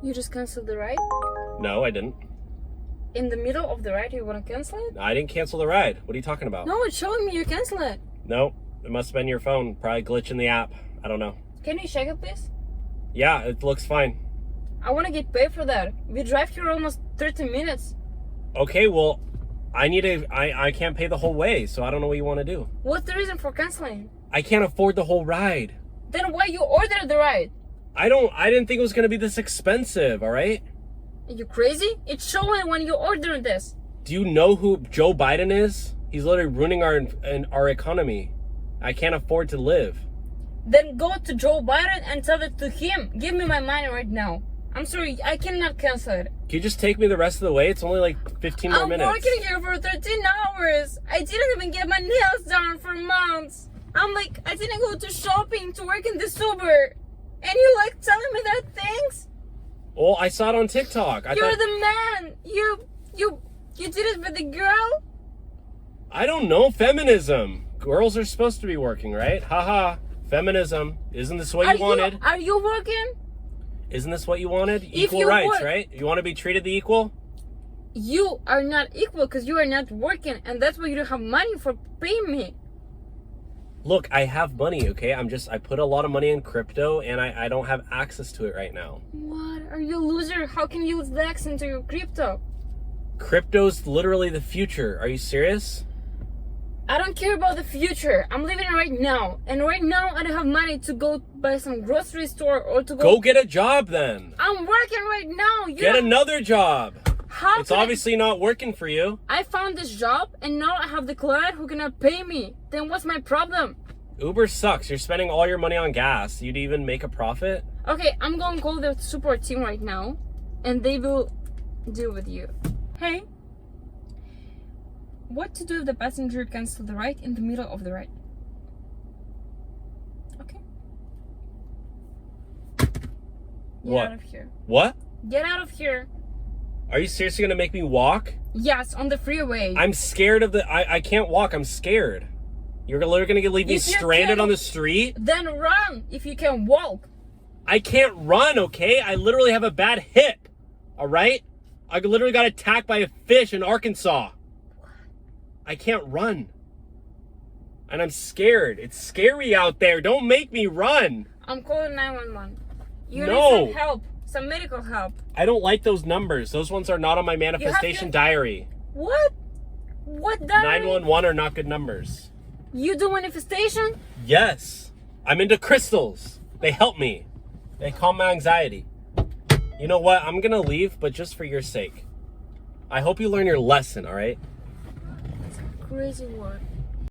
You just canceled the ride? No, I didn't. In the middle of the ride, you want to cancel it? I didn't cancel the ride. What are you talking about? No, it's showing me you cancel it. No, it must have been your phone. Probably glitch in the app. I don't know. Can you check it, please? Yeah, it looks fine. I want to get paid for that. We drive here almost 30 minutes. Okay, well, I can't pay the whole way, so I don't know what you want to do. What's the reason for canceling? I can't afford the whole ride. Then why you ordered the ride? I didn't think it was going to be this expensive, all right? Are you crazy? It's showing when you ordered this. Do you know who Joe Biden is? He's literally ruining our economy. I can't afford to live. Then go to Joe Biden and tell it to him. Give me my money right now. I'm sorry, I cannot cancel it. Can you just take me the rest of the way? It's only like 15 more minutes. I'm working here for 13 hours. I didn't even get my nails done for months. I didn't go to shopping to work in this Uber. And you telling me that things? Well, I saw it on TikTok. You're the man. You did it with the girl? I don't know. Feminism. Girls are supposed to be working, right? Haha. Feminism. Isn't this what you wanted? Are you working? Isn't this what you wanted? Equal rights, right? You want to be treated the equal? You are not equal because you are not working, and that's why you don't have money for paying me. Look, I have money, okay? I put a lot of money in crypto, and I don't have access to it right now. What? Are you a loser? How can you use Lex into your crypto? Crypto's literally the future. Are you serious? I don't care about the future. I'm living right now. And right now, I don't have money to go buy some grocery store or to Go get a job then. I'm working right now. Get another job. How it's obviously not working for you. I found this job and now I have the client who cannot pay me. Then what's my problem? Uber sucks. You're spending all your money on gas. You'd even make a profit? Okay, I'm going to call the support team right now. And they will deal with you. Hey. What to do if the passenger cancels the ride in the middle of the ride? Okay. Get out of here. What? Get out of here. Are you seriously going to make me walk? Yes, on the freeway. I'm scared of the... I can't walk. I'm scared. You're literally going to leave me stranded on the street? Then run if you can walk. I can't run, okay? I literally have a bad hip. All right? I literally got attacked by a fish in Arkansas. I can't run. And I'm scared. It's scary out there. Don't make me run. I'm calling 911. You No. need some help. Some medical help. I don't like those numbers. Those ones are not on my manifestation diary. What? What diary? 911 are not good numbers. You do manifestation? Yes. I'm into crystals. They help me. They calm my anxiety. You know what? I'm going to leave, but just for your sake. I hope you learn your lesson, all right? Crazy word.